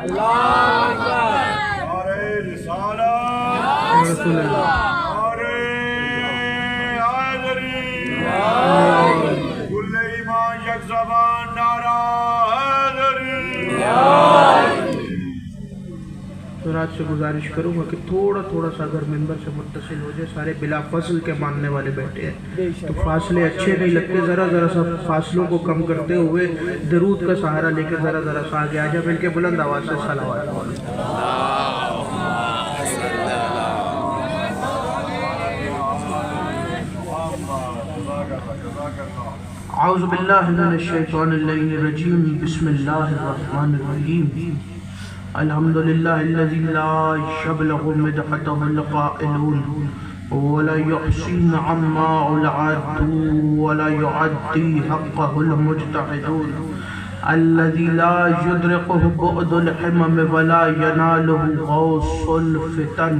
نعرہ رسالت رسول اللہ نعرہ حیدری کل ایمان یک زبان نعرہ حیدری۔ تو رات سے گزارش کروں گا کہ تھوڑا سا اگر ممبر سے متصل ہو جائے، سارے بلا فصل کے ماننے والے بیٹھے ہیں تو فاصلے اچھے نہیں لگتے، ذرا سا فاصلوں کو کم کرتے ہوئے درود کا سہارا لے کے ذرا سا آگے آ جائے، بلکہ بلند آواز سے صلوات پڑھو۔ اعوذ باللہ من الشیطان اللعین الرجیم، بسم اللہ الرحمن الرحیم۔ الحمدللہ الذی لا یبلغ مدحتہ القائلون ولا یحصین عما العد ولا یعدی حقہ المجتہدون، الذي لا يدركه بعد الحمم ولا يناله غوص الفتن،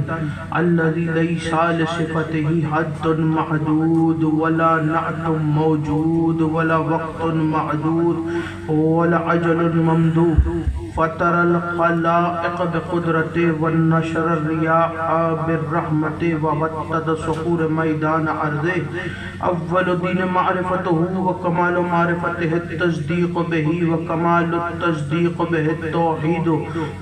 الذي ليس لصفته حد محدود ولا نعت موجود ولا وقت معدود ولا عجل ممدود، فطر الخلائق بقدرته والنشر الرياح بالرحمة ووتد صخور میدان عرضه، اول دین معرفته وکمال معرفته التصدیق به وکمال التصدیق به التوحید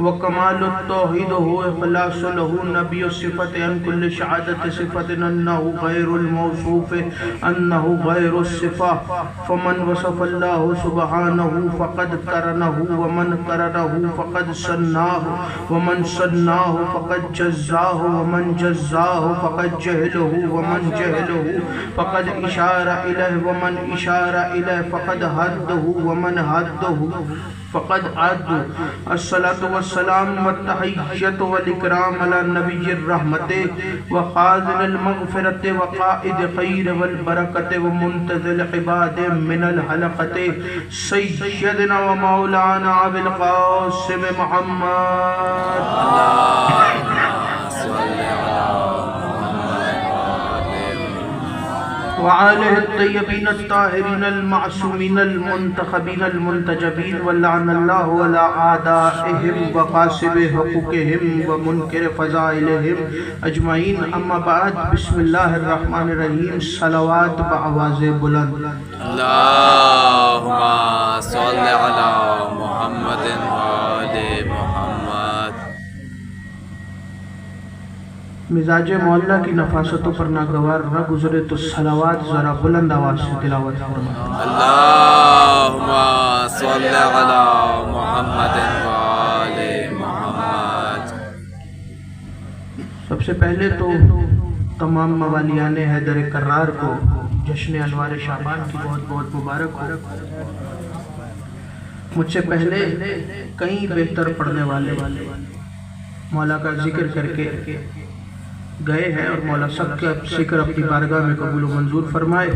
وکمال التوحید هو اخلاص له نبی الصفت عن كل شهادة صفت انه غیر الموصوف انه غیر الصفة، فمن وصف الله سبحانه فقد قرنه ومن قرنه فقد سناه ومن سناه فقد جزاه ومن جزاه فقد جهله ومن جهله فقد اشار الیہ ومن اشار الیہ فقد حده ومن حده فقد عد۔ الصلاة والسلام والتحیت والاکرام علی نبی الرحمت وخازن المغفرت وقائد خیر والبرکت ومنتظر عباد من الحلقت، سیدنا و مولانا ابی القاسم محمد وآلہ الطیبین الطاہرین المعصومین المنتخبین المنتجبین، ولعن اللہ علی اعدائہم وقاسب حقوقہم ومنکر فضائلہم اجمعین، اما بعد، بسم اللہ الرحمن الرحیم۔ صلوات بآواز بلند۔ اللہم صل علی محمد وآل محمد۔ مزاج معلیٰ کی نفاستوں پر ناگوار نہ گزرے تو صلوات ذرا بلند آواز سے تلاوت فرمائیں۔ اللہم صل علی محمد وآل محمد۔ سب سے پہلے تو تمام موالیان حیدر کرار کو جشن انوار شعبان کی بہت بہت مبارک ہو۔ مجھ سے پہلے کئی بہتر پڑھنے والے مولا کا ذکر کر کے گئے ہیں، اور مولا سب کا ذکر اپنی بارگاہ میں قبول و منظور فرمائے۔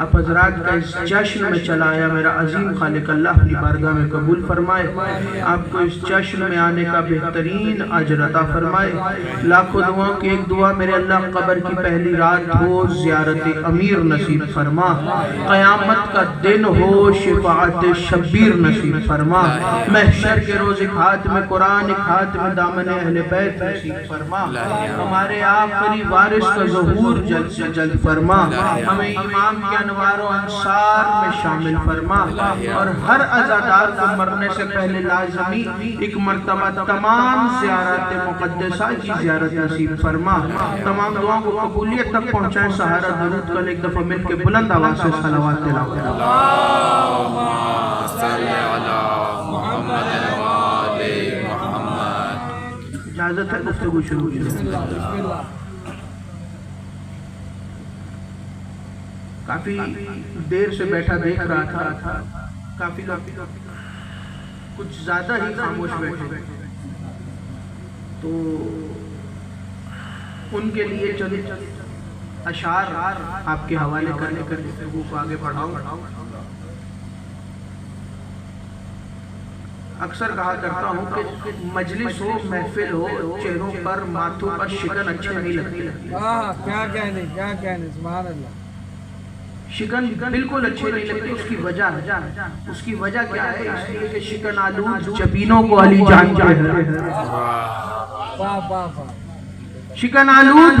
آپ حضرات کا اس جشن میں چلا آیا میرا عظیم خالق اللہ اپنی بارگاہ میں قبول فرمائے، آپ کو اس جشن میں آنے کا بہترین اجر عطا فرمائے۔ لاکھوں دعاؤں کی ایک دعا میرے اللہ قبر کی پہلی رات ہو زیارت امیر نصیب فرما، قیامت کا دن ہو شفاعت شبیر نصیب فرما، محشر کے روز ایک ہاتھ میں قرآن ایک ہاتھ میں دامن اہل بیت نصیب فرما، ہمارے آخری وارث کا ظہور جلد سے جلد فرما، ہمیں امام کے انوار و انصار میں شامل فرما، اور ہر عزادار کو مرنے سے پہلے لازمی ایک مرتبہ تمام زیارت مقدسہ کی زیارت نصیب فرما۔ تمام دعاؤں کو قبولیت تک پہنچائیں۔ سہارا درود کا ایک دفعہ مل کے بلند آواز سے صلوات تلاوت کریں۔ اللہم صل علی محمد وآل محمد۔ اجازت ہے گفتگو شروع کریں۔ کافی دیر سے بیٹھا دیکھ رہا تھا، کافی لوگ کچھ زیادہ ہی خاموش بیٹھے، تو ان کے لیے چند اشعار آپ کے حوالے کرنے کر گفتگو کو آگے بڑھاؤں۔ اکثر کہا کرتا ہوں کہ مجلس ہو محفل ہو چہروں پر ماتھوں پر شکن اچھے نہیں لگتی۔ کیا کہنے سبحان اللہ۔ شکن بالکل اچھے نہیں لگتے. اس کی وجہ کیا ہے؟ اس لیے کہ شکن آلود جبینوں کو علی جانتے ہیں. شکن آلود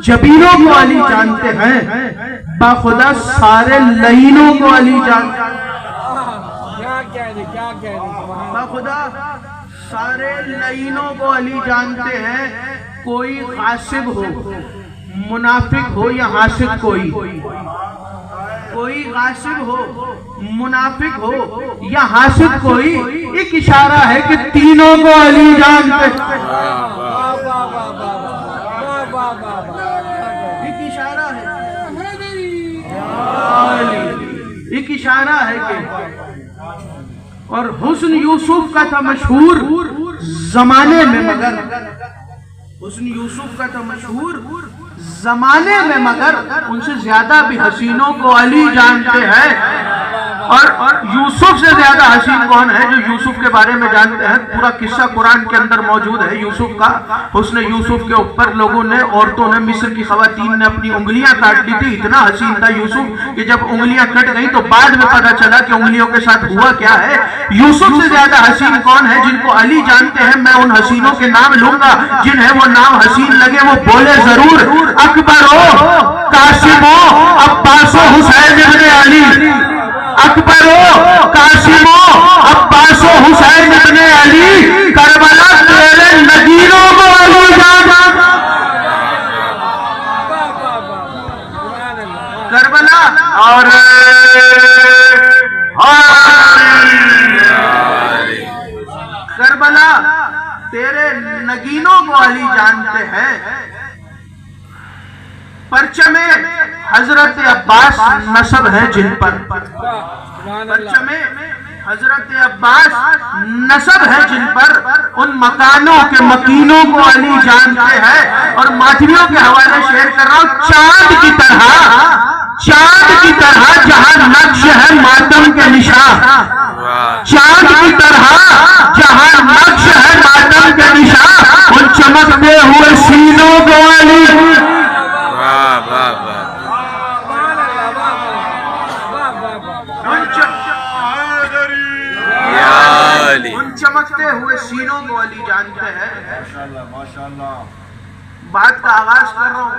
جبینوں کو علی جانتے ہیں، باخدا سارے لعینوں کو علی جانتے ہیں. باخدا سارے لعینوں کو علی جانتے ہیں. کوئی غاصب ہو، منافق ہو یا حاسد، کوئی غاصب ہو، منافق ہو یا حاسد، کوئی ایک اشارہ ہے کہ تینوں کو علی جانتے ہیں. ایک اشارہ ہے کہ اور حسن یوسف کا تھا مشہور زمانے میں، مگر حسن یوسف کا تھا مشہور زمانے میں، مگر ان سے زیادہ بھی حسینوں کو علی جانتے ہیں. اور یوسف سے زیادہ حسین کون ہے جو یوسف کے بارے میں جانتے ہیں؟ پورا قصہ قرآن کے اندر موجود ہے یوسف کا. حسن یوسف کے اوپر لوگوں نے، عورتوں نے، مصر کی خواتین نے اپنی انگلیاں کاٹ لی تھی. اتنا حسین تھا یوسف کہ جب انگلیاں کٹ گئیں تو بعد میں پتا چلا کہ انگلیوں کے ساتھ ہوا کیا ہے. یوسف سے زیادہ حسین کون ہے جن کو علی جانتے ہیں؟ میں ان حسینوں کے نام لوں گا جنہیں وہ نام حسین لگے، وہ بولے ضرور. اکبر ہو، قاسم ہو، عباس و حسین ابن علی. اکبر ہو، قاسم ہو، عباس و حسین ابن علی. کربلا تیرے نگینوں کو علی جانتا. کربلا اور کربلا تیرے نگینوں کو علی جانتے ہیں. پرچم حضرت عباس نسب ہے جن پر، پرچم حضرت عباس نسب ہے جن پر، ان مکانوں کے مکینوں کو علی جانتے ہیں. اور ماتھیوں کے حوالے شیئر کر رہا ہوں. چاند کی طرح جہاں نقش ہے ماتم کے نشان، چاند کی طرح جہاں نقش ہے ماتم کے نشان، ان چمکتے ہوئے سینوں کو علی. ان چمکتے ہوئے سینوں کو علی جانتے ہیں. بات کا آغاز کر رہا ہوں،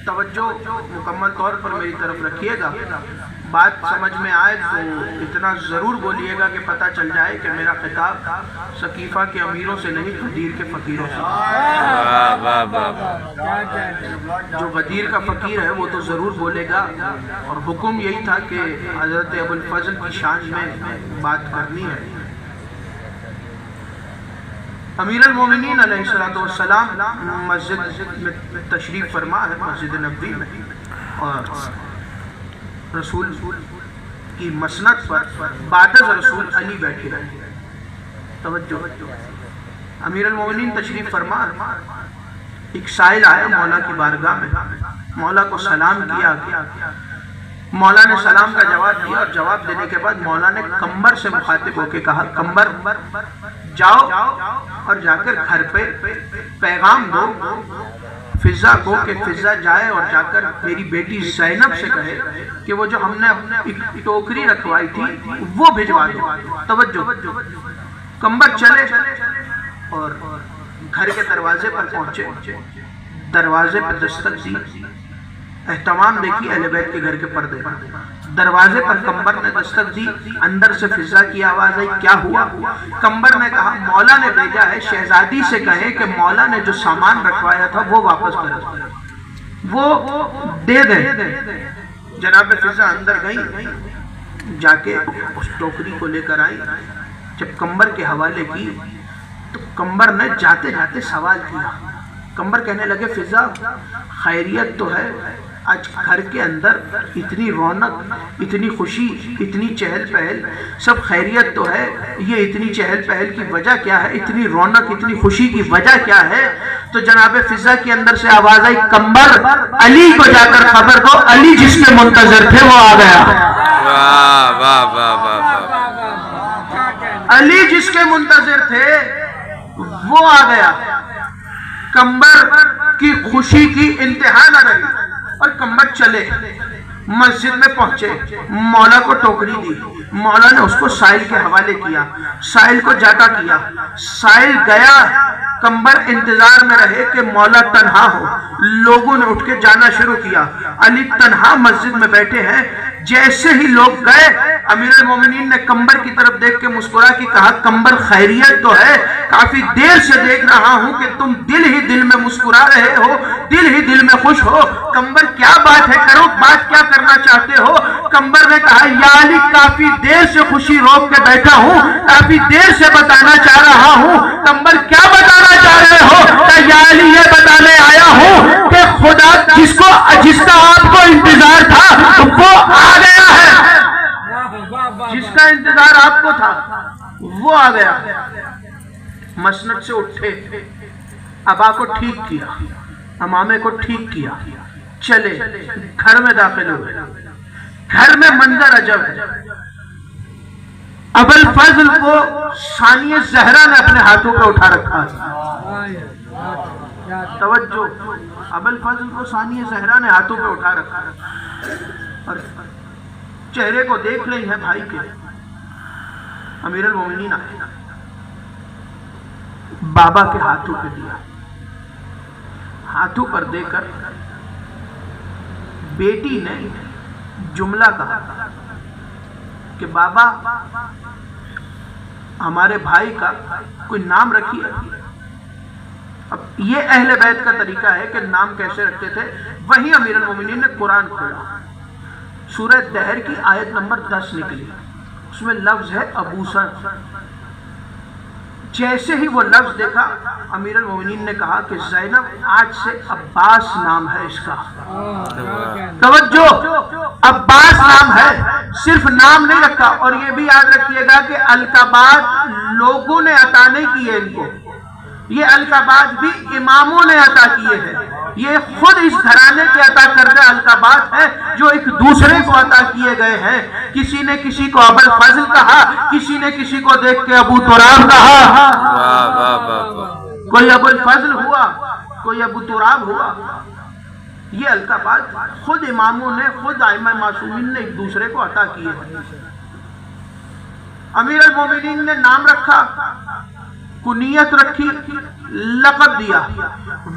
توجہ مکمل طور پر میری طرف رکھیے گا. بات سمجھ میں آئے تو اتنا ضرور بولیے گا کہ پتہ چل جائے کہ میرا خطاب سقیفہ کے امیروں سے نہیں، غدیر کے فقیروں سے. جو غدیر کا فقیر ہے وہ تو ضرور بولے گا. اور حکم یہی تھا کہ حضرت ابو الفضل کی شان میں بات کرنی ہے. امیر المومنین علیہ السلام مسجد میں تشریف فرما ہے، مسجد نبوی میں، اور رسول کی مسند پر بعد از رسول علی بیٹھے رہے. توجہ، امیر المومنین تشریف فرما، ایک سائل آیا مولا کی بارگاہ میں، مولا کو سلام کیا. مولا نے سلام کا جواب دیا، اور جواب دینے کے بعد مولا نے کمبر سے مخاطب ہو کے کہا، کمبر جاؤ اور جا کر گھر پہ پیغام دو فضا کو کہ فضا جائے اور جا کر میری بیٹی زینب سے کہے کہ وہ جو ہم نے اپنی ٹوکری رکھوائی تھی وہ بھجوا دو. توجہ، کمبر چلے اور گھر کے دروازے پر پہنچے. دروازے پر دستک دی، اہتمام دیکھی اہل بیت کے گھر کے پردے. دروازے پر کمبر نے دستک دی، اندر سے فضا کی آواز آئی. کیا ہوا؟ کمبر نے کہا مولا نے بھیجا ہے، شہزادی سے کہیں کہ مولا نے جو سامان رکھوایا تھا وہ واپس کرے، وہ دے دیں. جناب فضا اندر گئی، جا کے اس ٹوکری کو لے کر آئی. جب کمبر کے حوالے کی تو کمبر نے جاتے جاتے سوال کیا. کمبر کہنے لگے فضا خیریت تو ہے؟ آج گھر کے اندر اتنی رونق، اتنی خوشی، اتنی چہل پہل، سب خیریت تو ہے؟ یہ اتنی چہل پہل کی وجہ کیا ہے؟ اتنی رونق، اتنی خوشی کی وجہ کیا ہے؟ تو جناب فضا کے اندر سے آواز آئی، کمبر علی کو جا کر خبر دو، علی جس کے منتظر تھے وہ آ گیا. علی جس کے منتظر تھے وہ آ گیا. کمبر کی خوشی کی انتہا نہ رہی اور کمبر چلے. مسجد میں پہنچے، مولا کو ٹوکری دی، مولا نے اس کو سائل کے حوالے کیا، سائل کو جاتا کیا، سائل گیا، کمبر انتظار میں رہے کہ مولا تنہا ہو، لوگوں نے اٹھ کے جانا شروع کیا، علی تنہا مسجد میں بیٹھے ہیں، جیسے ہی لوگ گئے امیر المومنین نے کمبر کی طرف دیکھ کے مسکرا کے کہا کمبر خیریت تو ہے؟ کافی دیر سے دیکھ رہا ہوں کہ تم دل ہی دل میں مسکرا رہے ہو، دل ہی دل میں خوش ہو، کمبر کیا بات ہے، کرو بات کیا کرنا چاہتے ہو؟ کمبر نے کہا یا علی کافی دیر سے خوشی روک کے بیٹھا ہوں، کافی دیر سے بتانا چاہ رہا ہوں۔ کمبر کیا بتانا چاہ رہے ہو؟ کہ یا علی یہ بتانے آیا ہوں کہ خدا جس کا آپ کو انتظار تھا وہ آ گیا ہے، جس کا انتظار آپ کو تھا وہ آ گیا۔ مسند سے اٹھے، ابا کو ٹھیک کیا، امامے کو ٹھیک کیا، چلے گھر میں داخل ہوئے۔ گھر میں منظر عجب ہے، ابوالفضل کو ثانیہ زہرا نے اپنے ہاتھوں پہ اٹھا رکھا ہے، توجہ، ابوالفضل کو ثانیہ زہرا نے ہاتھوں پہ اٹھا رکھا ہے اور چہرے کو دیکھ رہی ہے بھائی کے۔ امیر المومنین آئے، بابا کے ہاتھوں پہ دیا، ہاتھوں پر دے کر بیٹی نے جملہ کہا کہ بابا ہمارے بھائی کا کوئی نام رکھیے۔ اب یہ اہل بیت کا طریقہ ہے کہ نام کیسے رکھتے تھے۔ وہیں امیر المومنین نے قرآن کھولا، سورہ دہر کی آیت نمبر 10 نکلی، اس میں لفظ ہے ابوسر۔ جیسے ہی وہ لفظ دیکھا امیر المومنین نے کہا کہ زینب آج سے عباس نام ہے اس کا، توجہ، عباس نام ہے، صرف نام نہیں رکھا۔ اور یہ بھی یاد رکھیے گا کہ القابات لوگوں نے عطا نہیں کیے ان کو، یہ القابات بھی اماموں نے عطا کیے ہیں، یہ خود اس گھرانے کے عطا کردہ القابات ہیں جو ایک دوسرے کو عطا کیے گئے ہیں۔ کسی نے کسی کو ابوالفضل کہا، کسی نے کسی کو دیکھ کے ابو تراب کہا، کوئی ابوالفضل ہوا، کوئی ابو تراب ہوا۔ یہ القابات خود اماموں نے، خود ائمہ معصومین نے ایک دوسرے کو عطا کیے ہیں۔ امیر المومنین نے نام رکھا، کنیت رکھی، لقب دیا۔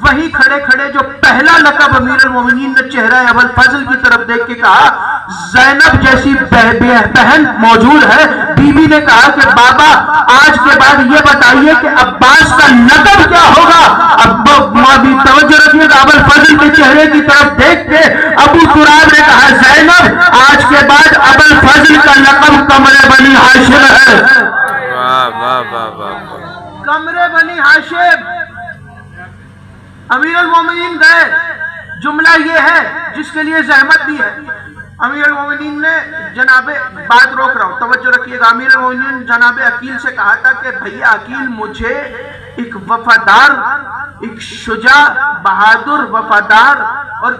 وہی کھڑے کھڑے جو پہلا لقب امیر المومنین نے چہرہ ابوالفضل کی طرف دیکھ کے کہا زینب جیسی بہن موجود ہے، بی بی نے کہا کہ بابا آج کے بعد یہ بتائیے کہ عباس کا لقب کیا ہوگا۔ اب توجہ رکھیے گا، ابوالفضل کے چہرے کی طرف دیکھ کے ابو تراب نے کہا زینب آج کے بعد ابوالفضل کا لقب قمر بنی ہاشم ہے۔ قمر بنی ہاشم۔ امیر المومنین گئے، جملہ یہ ہے جس کے لیے زحمت بھی ہے۔ امیر المومنین نے جناب، بات روک رہا ہوں، توجہ رکھیے گا، امیر المومنین جناب عقیل سے کہا تھا کہ بھیا عقیل مجھے ایک وفادار، ایک شجاع، بہادر، وفادار اور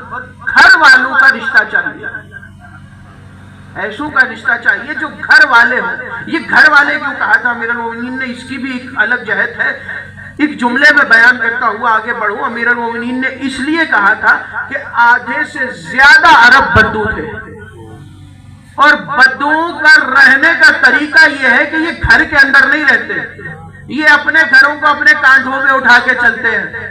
گھر والوں کا رشتہ چاہیے، ایسوں کا رشتہ چاہیے جو گھر والے ہوں۔ یہ گھر والے کیوں کہا تھا امیر المومنین نے، اس کی بھی ایک الگ جہت ہے، ایک جملے میں بیان کرتا ہوا آگے بڑھوں۔ امیر المومنین نے اس لیے کہا تھا کہ آدھے سے زیادہ عرب بدو تھے، اور بدوؤں کا رہنے کا طریقہ یہ ہے کہ یہ گھر کے اندر نہیں رہتے، یہ اپنے گھروں کو اپنے کاندھوں پہ اٹھا کے چلتے ہیں،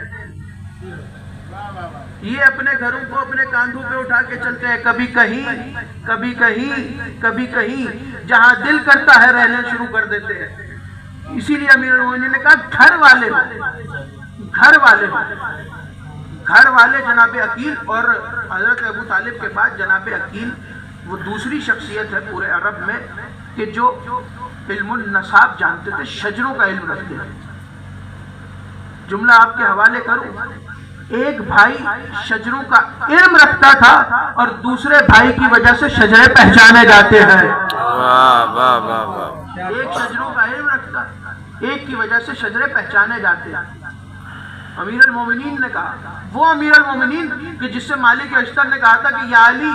یہ اپنے گھروں کو اپنے کاندھوں پہ اٹھا کے چلتے ہیں، کبھی کہیں کبھی کہیں کبھی کہیں، جہاں دل کرتا ہے رہنے شروع کر دیتے ہیں۔ اسی لیے امیر المومنین نے کہا گھر والے ہو، گھر والے ہو، گھر والے جناب عقیل۔ اور حضرت ابو طالب کے بعد جناب عقیل وہ دوسری شخصیت ہے پورے عرب میں کہ جو علم النساب جانتے تھے، شجروں کا علم رکھتے تھے۔ جملہ آپ کے حوالے کروں، ایک بھائی شجروں کا علم رکھتا تھا اور دوسرے بھائی کی وجہ سے شجرے پہچانے جاتے ہیں۔ ایک شجروں کا علم رکھتا، ایک کی وجہ سے شجرے پہچانے جاتے ہیں۔ امیر المومنین نے کہا، وہ امیر المومنین کہ جس سے مالک اشتر نے کہا تھا کہ یا علی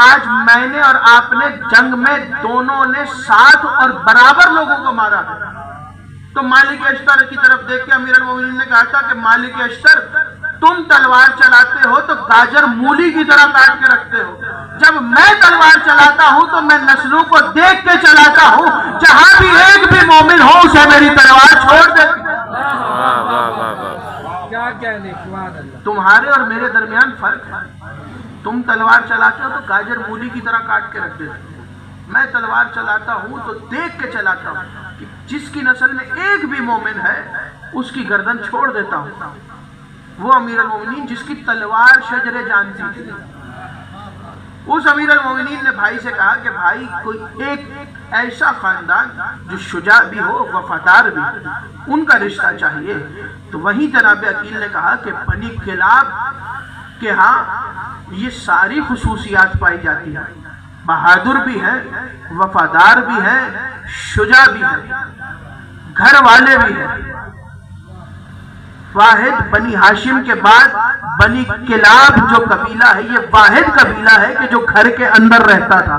آج میں نے اور آپ نے جنگ میں دونوں نے ساتھ اور برابر لوگوں کو مارا ہے، تو مالک اشتر کی طرف دیکھ کے امیر المومنین نے کہا تھا کہ مالک اشتر تم تلوار چلاتے ہو تو گاجر مولی کی طرح کاٹ کے رکھتے ہو، جب میں تلوار چلاتا ہوں تو میں نسلوں کو دیکھ کے چلاتا ہوں، جہاں بھی ایک بھی مومن ہو اسے میری تلوار چھوڑ دیتی ہے۔ تمہارے اور میرے درمیان فرق ہے، تم تلوار چلاتے ہو تو گاجر مولی کی طرح کاٹ کے رکھ دیتے ہو، میں تلوار چلاتا ہوں تو دیکھ کے چلاتا ہوں کہ جس کی نسل میں ایک بھی مومن ہے اس کی گردن چھوڑ دیتا ہوں۔ وہ امیر المومنین جس کی تلوار شجر جانتی تھی، اس امیر المومنین نے بھائی سے کہا کہ بھائی کوئی ایک ایسا خاندان جو شجاع بھی ہو وفادار بھی، ان کا رشتہ چاہیے۔ تو وہیں جناب عقیل نے کہا کہ بنی کلاب کے ہاں یہ ساری خصوصیات پائی جاتی ہیں، بہادر بھی ہیں، وفادار بھی ہیں، شجاع بھی ہیں، گھر والے بھی ہیں۔ واحد بنی ہاشم کے بعد بنی کلاب جو قبیلہ ہے یہ واحد قبیلہ ہے کہ جو گھر کے اندر رہتا تھا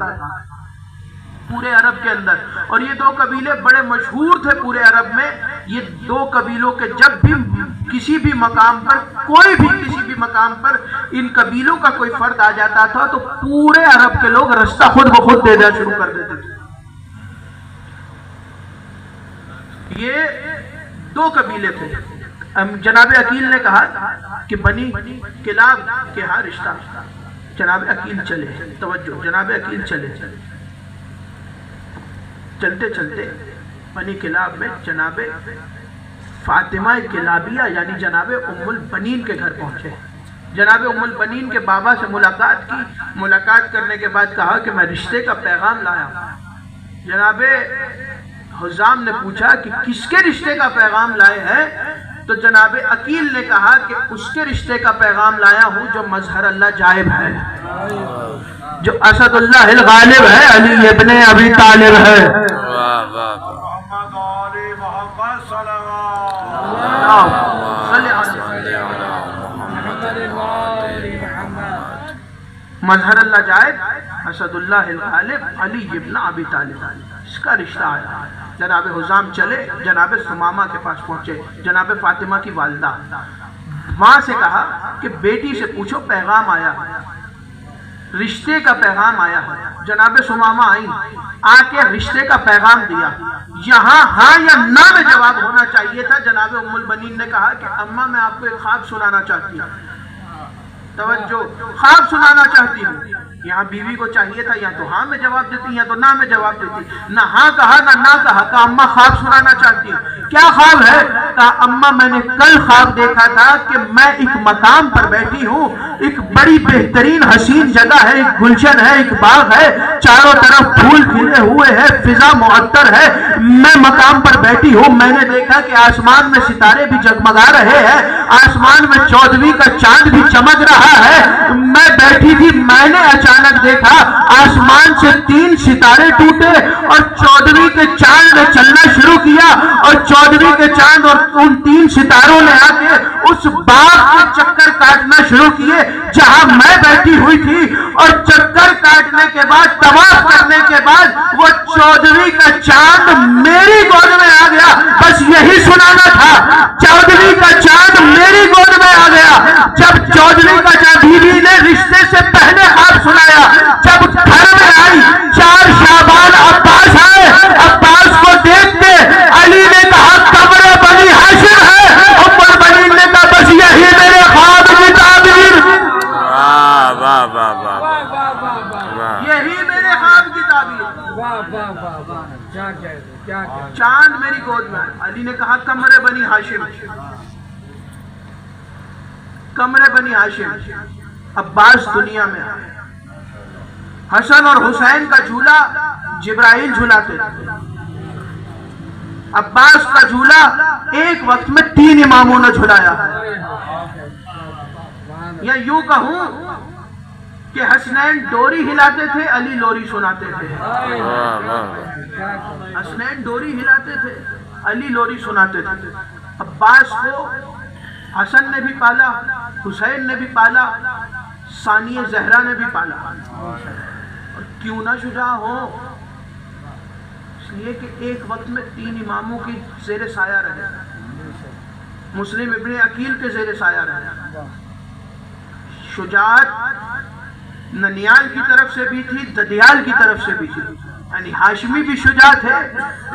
پورے عرب کے اندر، اور یہ دو قبیلے بڑے مشہور تھے پورے عرب میں۔ یہ دو قبیلوں کے جب بھی کسی بھی مقام پر کوئی بھی کسی بھی مقام پر ان قبیلوں کا کوئی فرد آ جاتا تھا تو پورے عرب کے لوگ رستہ خود بخود دینا شروع کر دیتے تھے۔ یہ دو قبیلے تھے۔ جناب عقیل نے کہا کہ بنی کلاب کے ہاں رشتہ، جناب عقیل چلے، توجہ، جناب عقیل چلے، چلتے چلتے بنی کلاب میں جناب فاطمہ کلابیہ یعنی جناب ام البنین کے گھر پہنچے۔ جناب ام البنین کے بابا سے ملاقات کی، ملاقات کرنے کے بعد کہا کہ میں رشتے کا پیغام لایا۔ جناب حزام نے پوچھا کہ کس کے رشتے کا پیغام لائے ہیں؟ تو جناب عقیل نے کہا کہ اس کے رشتے کا پیغام لایا ہوں جو مظہر اللہ جائب ہے، جو اسد اللہ الغالب ہے، علی ابن ابی طالب ہے۔ مظہر اللہ جائب، اسد اللہ الغالب، علی ابن ابی طالب، اس کا رشتہ آیا۔ جناب حزام چلے، جناب سمامہ کے پاس پہنچے، جناب فاطمہ کی والدہ، ماں سے کہا کہ بیٹی سے پوچھو پیغام آیا ہے، رشتے کا پیغام آیا ہے۔ جناب سمامہ آئی، آ کے رشتے کا پیغام دیا۔ یہاں ہاں یا نہ میں جواب ہونا چاہیے تھا۔ جناب ام البنین نے کہا کہ اماں میں آپ کو ایک خواب سنانا چاہتی ہوں، توجہ، خواب سنانا چاہتی ہوں۔ یہاں بیوی کو چاہیے تھا یا تو ہاں میں جواب دیتی یا تو نہ میں جواب دیتی، نہ ہاں کہا نہ کہا، کہا اماں خواب سنانا چاہتی ہوں۔ کیا خواب ہے؟ کہا اماں میں نے کل خواب دیکھا تھا کہ میں ایک مقام پر بیٹھی ہوں، ایک بڑی بہترین حسین جگہ ہے، ایک گلشن ہے، ایک باغ ہے، چاروں طرف پھول کھلے ہوئے ہیں، فضا معطر ہے، میں مقام پر بیٹھی ہوں۔ میں نے دیکھا کہ آسمان میں ستارے بھی جگمگا رہے ہیں، آسمان میں 14ویں کا چاند بھی چمک رہا ہے۔ میں بیٹھی تھی، میں نے اچانک دیکھا آسمان سے 3 ستارے ٹوٹے اور 14ویں کے چاند نے چلنا شروع کیا، اور 14ویں کے چاند اور ان 3 ستاروں نے آ کے اس باغ کے چکر کاٹنا شروع کیے جہاں میں بیٹھی ہوئی تھی، اور چکر کاٹنے کے بعد، طواف کرنے کے بعد وہ 14ویں کا چاند میری گود میں آ گیا۔ بس یہی سنانا تھا، 14ویں کا چاند میری گود میں آ گیا۔ جب 14ویں کا چاند، بیوی نے رشتے سے پہلے خواب سنایا، جب گھر میں آئی 4 شعبان عباس آئے، عباس کو دیکھتے علی نے کہا قبر بنی ہاشم ہے، ام البنین نے کہا بس یہی میرے خواب کی تعبیر، یہی میرے خواب کی تعبیر۔ چاند میری گود میں، علی نے کہا قمر بنی ہاشم، قمر بنی ہاشم۔ عباس دنیا میں آئے، حسن اور حسین کا جھولا جبرائیل جھولاتے تھے، عباس کا جھولا ایک وقت میں 3 اماموں نے جھلایا ہے۔ یا یوں کہوں کہ حسنین ڈوری ہلاتے تھے، علی لوری سناتے تھے۔ حسنین ڈوری ہلاتے تھے، علی لوری سناتے تھے۔ عباس کو حسن نے بھی پالا، حسین نے بھی پالا، ثانیہ زہرا نے بھی پالا، اور کیوں نہ شجاع ہو، اس لیے کہ ایک وقت میں 3 اماموں کی زیر سایہ رہے، مسلم ابن عقیل کے زیر سایہ رہے۔ شجاعت ننیال کی طرف سے بھی تھی، ددیال کی طرف سے بھی تھی، یعنی ہاشمی بھی شجاع تھے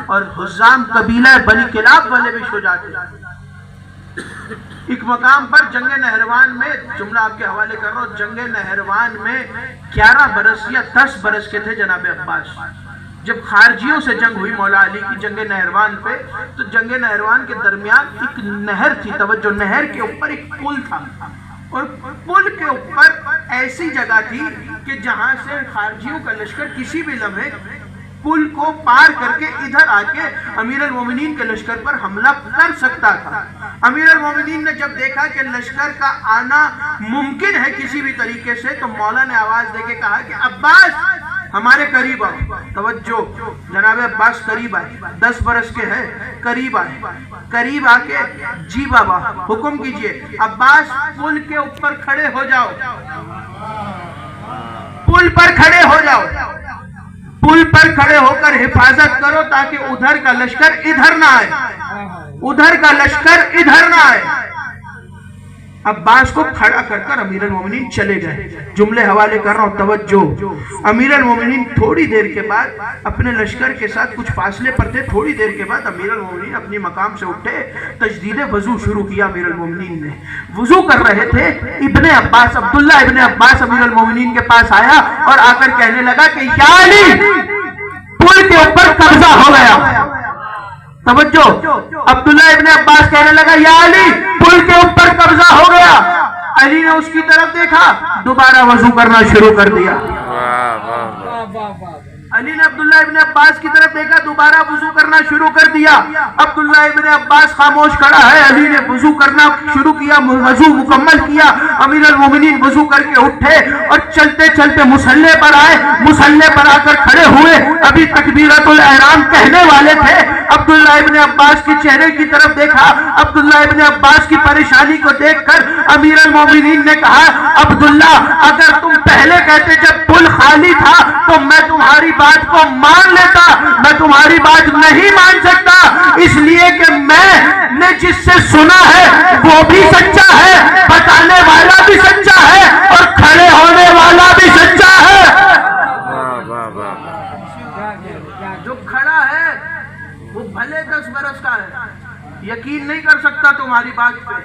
اور حزام قبیلہ بنی کلاب والے بھی شجاع تھے۔ ایک مقام پر جنگ نہروان میں، جملہ آپ کے حوالے کر رہا ہوں، جنگ نہروان میں 11 برس یا 10 برس کے تھے جناب عباس، جب خارجیوں سے جنگ ہوئی مولا علی کی جنگ نہروان پہ، تو جنگ نہروان کے درمیان ایک نہر تھی، توجہ، نہر کے اوپر ایک پل تھا، اور پل کے اوپر ایسی جگہ تھی کہ جہاں سے خارجیوں کا لشکر کسی بھی لمحے پل کو پار کر کے ادھر آ کے امیر المومنین کے لشکر پر حملہ کر سکتا تھا۔ امیر المومنین نے جب دیکھا کہ لشکر کا آنا ممکن ہے کسی بھی طریقے سے، تو مولا نے آواز دے کے کہا کہ عباس ہمارے قریب آؤ۔ توجہ، جناب عباس قریب آئے، 10 برس کے ہیں، قریب آئے، قریب آ کے جی بابا حکم کیجئے، عباس پل کے اوپر کھڑے ہو جاؤ، پل پر کھڑے ہو جاؤ، پل پر کھڑے ہو کر حفاظت کرو تاکہ ادھر کا لشکر ادھر نہ آئے، ادھر کا لشکر ادھر نہ آئے۔ عباس کو کھڑا کر کر امیر المومنین چلے گئے۔ جملے حوالے کر رہا ہوں، توجہ، امیر المومنین تھوڑی دیر کے بعد اپنے لشکر کے ساتھ کچھ فاصلے پر تھے، تھوڑی دیر کے بعد امیر المومنین اپنی مقام سے اٹھے، تجدید وضو شروع کیا۔ امیر المومنین نے وضو کر رہے تھے، ابن عباس، عبداللہ ابن عباس امیر المومنین کے پاس آیا اور آ کر کہنے لگا کہ یا علی، پل کے اوپر قبضہ ہو گیا۔ توجہ، عبداللہ ابن عباس کہنے لگا یا علی، پل کے اوپر قبضہ ہو گیا۔ علی نے اس کی طرف دیکھا، دوبارہ وضو کرنا شروع کر دیا۔ علی نے عبداللہ ابن عباس کی طرف دیکھا، دوبارہ وضو کرنا شروع کر دیا۔ عبداللہ ابن عباس خاموش کھڑا ہے، علی نے وضو کرنا شروع کیا، وضو مکمل کیا۔ امیر المومنین وضو کر کے اٹھے اور چلتے چلتے مصلی پر آئے، مصلی پر آ کر کھڑے ہوئے، ابھی تکبیرۃ الاحرام کہنے والے تھے۔ عبداللہ ابن عباس کے چہرے کی طرف دیکھا، عبداللہ ابن عباس کی پریشانی کو دیکھ کر امیر المومنین نے کہا، عبداللہ اگر تم پہلے کہتے جب پل خالی تھا تو میں تمہاری بات کو مان لیتا، میں تمہاری بات نہیں مان سکتا، اس لیے کہ میں نے جس سے سنا ہے وہ بھی سچا ہے، بتانے والا بھی سچا ہے اور کھڑے ہونے والا بھی سچا ہے۔ جو کھڑا ہے وہ بھلے 10 برس کا ہے، یقین نہیں کر سکتا تمہاری بات پہ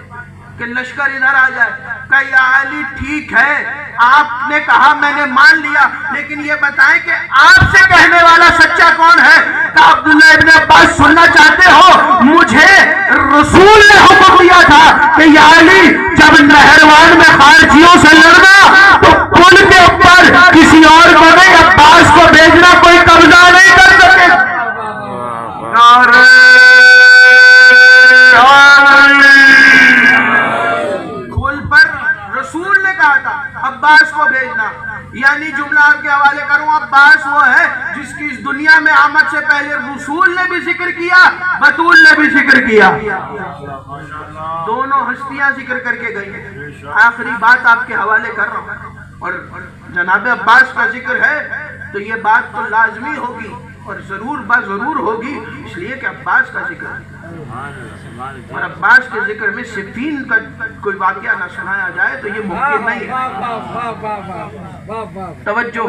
کہ لشکر ادھر آ جائے۔ کہ یا علی ٹھیک ہے، آپ نے کہا میں نے مان لیا، لیکن یہ بتائیں کہ آپ سے کہنے والا سچا کون ہے؟ کہ عبداللہ ابن عباس سننا چاہتے ہو؟ مجھے رسول نے حکم دیا تھا کہ یا علی جب نہروان میں خارجیوں سے لڑنا تو پل کے اوپر کسی اور کو نہیں، عباس کو بھیجنا، کوئی قبضہ نہیں کر سکے۔ عباس کو بھیجنا، یعنی جملہ آپ کے حوالے کروں، عباس وہ ہے جس کی اس دنیا میں آمد سے پہلے رسول نے بھی ذکر کیا، بطول نے بھی ذکر کیا، دونوں ہستیاں ذکر کر کے گئی۔ آخری بات آپ کے حوالے کر رہا ہوں، اور جناب عباس کا ذکر ہے تو یہ بات تو لازمی ہوگی اور ضرور ضرور ہوگی، اس لیے کہ عباس کا ذکر ہے، اور عباس کے ذکر میں صفین کا کوئی واقعہ نہ سنایا جائے تو یہ ممکن نہیں ہے۔ توجہ،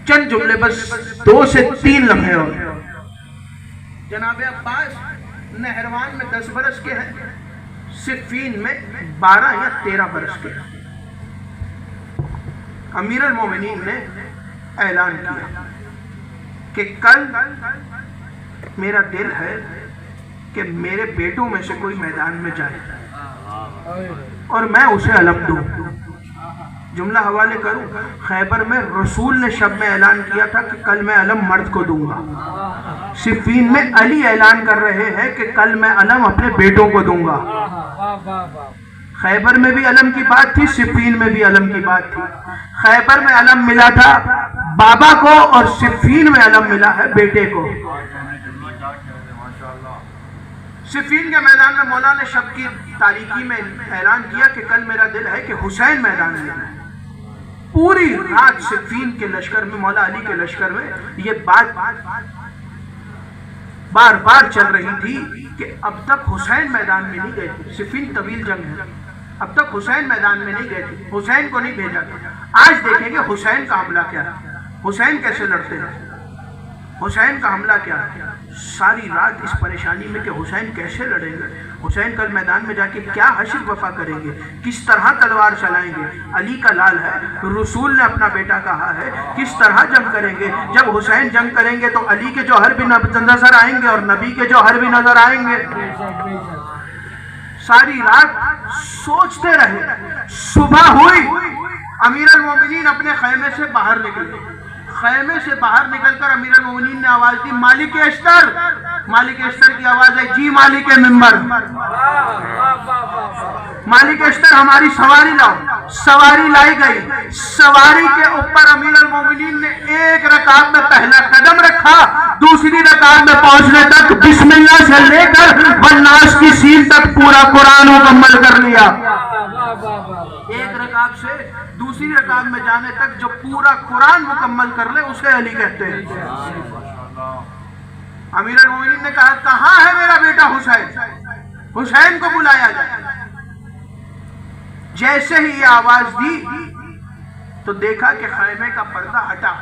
چند جملے، بس 2 سے 3 لمحے اور جناب عباس نہروان میں 10 برس کے ہیں، صفین میں 12 یا 13 برس کے ہیں۔ امیر المومنین نے اعلان کیا کہ کل میرا دل ہے کہ میرے بیٹوں میں سے کوئی میدان میں جائے اور میں اسے علم دوں۔ جملہ حوالے کروں، خیبر میں رسول نے شب میں اعلان کیا تھا کہ کل میں علم مرد کو دوں گا، صفین میں علی اعلان کر رہے ہیں کہ کل میں علم اپنے بیٹوں کو دوں گا۔ خیبر میں بھی علم کی بات تھی، صفین میں بھی علم کی بات تھی۔ خیبر میں علم ملا تھا بابا کو اور صفین میں علم ملا ہے بیٹے کو۔ صفین کے میدان میں مولا نے شب کی تاریکی میں اعلان کیا کہ کل میرا دل ہے کہ حسین میدان میں ہے۔ پوری رات صفین کے لشکر میں، مولا علی کے لشکر میں یہ بات بار بار چل رہی تھی کہ اب تک حسین میدان میں نہیں گئے۔ صفین طویل جنگ ہے، اب تک حسین میدان میں نہیں گئے تھے، حسین کو نہیں بھیجا تھا۔ آج دیکھیں گے حسین کا حملہ کیا ہے، حسین کیسے لڑتے ہیں، حسین کا حملہ کیا ہے۔ ساری رات اس پریشانی میں کہ حسین کیسے لڑیں گے، حسین کل میدان میں جا کے کیا حشر وفا کریں گے، کس طرح تلوار چلائیں گے۔ علی کا لال ہے، رسول نے اپنا بیٹا کہا ہے، کس طرح جنگ کریں گے۔ جب حسین جنگ کریں گے تو علی کے جوہر بھی نظر آئیں گے اور نبی کے جوہر بھی نظر آئیں گے۔ ساری رات سوچتے رہے، صبح ہوئی، امیر المومنین اپنے خیمے سے باہر نکلے۔ خیمے سے باہر نکل کر امیر المومنین نے آواز دی، مالک اشتر۔ مالک اشتر کی آواز ہے، جی مالک ممبر۔ مالک اشتر ہماری سواری لاؤ۔ سواری لائی گئی، سواری کے اوپر امیر المومنین نے ایک رکعت میں پہلا قدم رکھا، دوسری رکعت میں پہنچنے تک بسم اللہ سے لے کر والناس کی سین تک پورا قرآن مکمل کر لیا۔ ایک رکعت سے دوسری رکعت میں جانے تک جو پورا قرآن مکمل کر لے اسے علی کہتے ہیں۔ امیر المومنین نے کہا کہاں ہے میرا بیٹا حسین، حسین کو بلایا جائے۔ جیسے ہی یہ آواز دی تو دیکھا کہ خیمے کا پردہ ہٹا،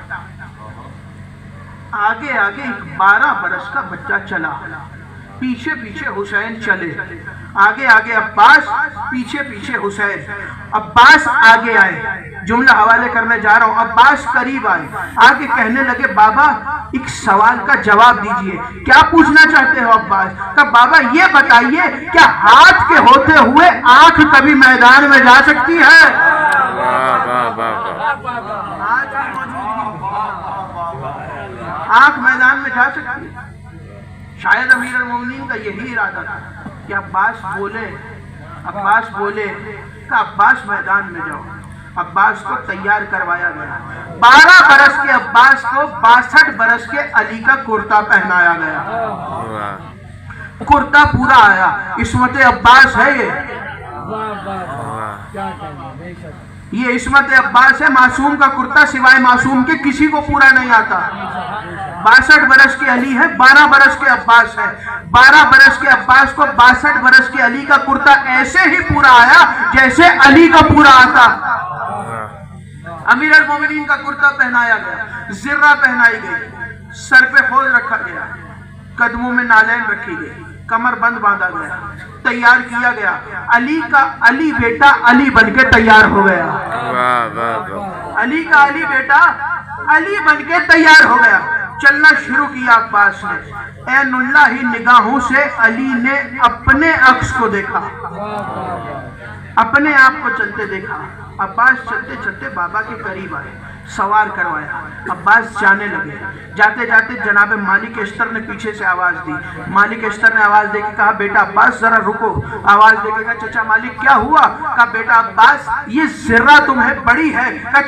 آگے آگے ایک 12 برس کا بچہ چلا، پیچھے پیچھے حسین چلے، آگے آگے عباس، پیچھے پیچھے حسین۔ عباس آگے آئے، جملہ حوالے کرنے جا رہا ہوں، عباس قریب آئے، آگے کہنے لگے بابا ایک سوال کا جواب دیجئے۔ کیا پوچھنا چاہتے ہو عباس؟ کہ بابا یہ بتائیے کیا ہاتھ کے ہوتے ہوئے آنکھ کبھی میدان میں جا سکتی ہے؟ آنکھ میدان میں جا سکتی ہے؟ شاید امیر المومنین کا یہی ارادہ تھا کہ عباس بولے کہ عباس میدان میں جاؤ۔ عباس کو تیار کروایا گیا، 12 برس کے عباس کو 62 برس کے علی کا کرتا پہنایا گیا۔ کرتا پورا آیا، عصمت عباس ہے یہ عصمت عباس ہے، معصوم کا کرتا سوائے معصوم کے کسی کو پورا نہیں آتا۔ 62 برس کے علی ہے، 12 برس کے عباس ہے، 12 برس کے عباس کو 62 برس کے علی کا کرتا ایسے ہی پورا آیا جیسے علی کا پورا آتا۔ امیر المومنین کا کرتا پہنایا گیا، زرہ پہنائی گئی، سر پہ خول رکھا گیا، قدموں میں نالین رکھی گئی، کمر بند باندھا گیا، تیار کیا گیا۔ علی کا علی بیٹا علی بن کے تیار ہو گیا۔ علی کا علی بیٹا علی بن کے تیار ہو گیا۔ چلنا شروع کیا عباس نے، عین اللہ ہی نگاہوں سے علی نے اپنے عکس کو دیکھا، اپنے آپ کو چلتے دیکھا۔ عباس چلتے چلتے بابا کے قریب آئے، سوار کروایا، عباس جانے لگے۔ جاتے جاتے جناب مالک اشتر نے پیچھے سے آواز دی، مالک اشتر نے آواز دے کے کہا بیٹا عباس ذرا رکو۔ آواز دے کے کہا چچا مالک کیا ہوا؟ کہا بیٹا عباس یہ ذرہ تمہیں بڑی ہے۔ کہا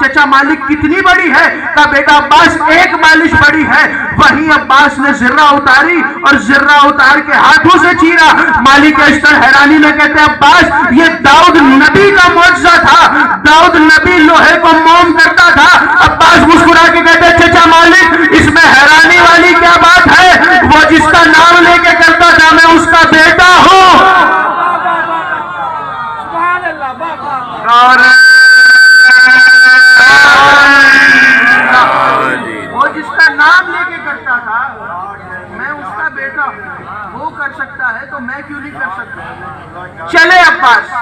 چچا مالک کتنی بڑی ہے؟ کہا بیٹا عباس 1 مالش بڑی ہے۔ وہیں عباس نے ذرہ اتاری اور ذرہ اتار کے ہاتھوں سے چیرا۔ مالک اشتر حیرانی میں کہتے ہیں عباس یہ داؤد نبی کا معجزہ تھا، داؤد نبی لوہے کو موم کرتا تھا۔ عباس مسکرا کے کہتے ہیں چچا مالک اس میں حیرانی والی کیا بات ہے؟ وہ جس کا نام لے کے کرتا تھا میں اس کا بیٹا ہوں۔ وہ جس کا نام لے کے کرتا تھا میں اس کا بیٹا ہوں، وہ کر سکتا ہے تو میں کیوں نہیں کر سکتا؟ چلے عباس،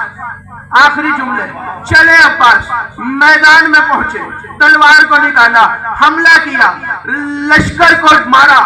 آخری جملے، چلے عباس میدان میں پہنچے، تلوار کو نکالا، حملہ کیا، لشکر کو مارا،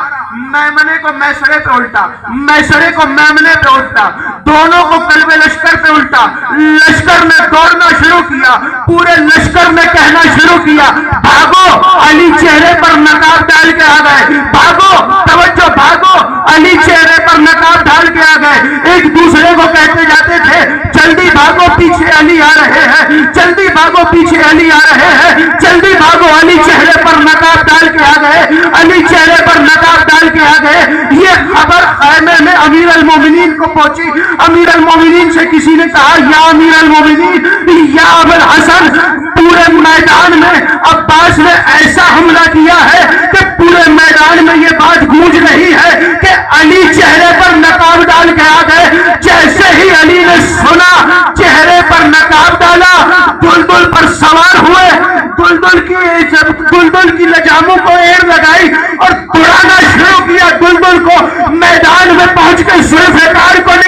میمنے کو میسرے پہ الٹا، میسرے کو میمنے پہ الٹا، دونوں کو قلب لشکر پہ الٹا۔ لشکر نے دوڑنا شروع کیا، پورے لشکر نے کہنا شروع کیا بھاگو، علی چہرے پر نقاب ڈال کے آ گئے، بھاگو، توجہ بھاگو، علی چہرے پر نقاب ڈال کے آ گئے۔ ایک دوسرے کو کہتے جاتے تھے جلدی بھاگو پیچھے علی آ رہے ہیں، جلدی بھاگو پیچھے علی آ رہے ہیں، جلدی بھاگو۔ علی چہرے پر نقاب ڈال کے آ گئے، علی چہرے پر نقاب ڈال کے آ گئے۔ یہ خبر خیمے میں امیر المومنین کو پہنچی۔ امیر المومنین سے کسی نے کہا یا امیر المومنین یا ابو الحسن، پورے میدان میں عباس نے ایسا حملہ کیا ہے کہ پورے میدان میں یہ بات گونج رہی ہے کہ علی چہرے پر نقاب ڈال کے آ گئے۔ جیسے ہی علی نے سنا دلدل کی لجاموں کو ایڑ لگائی اور دوڑانا شروع کیا. دلدل کو میدان میں پہنچ کے ذوالفقار کو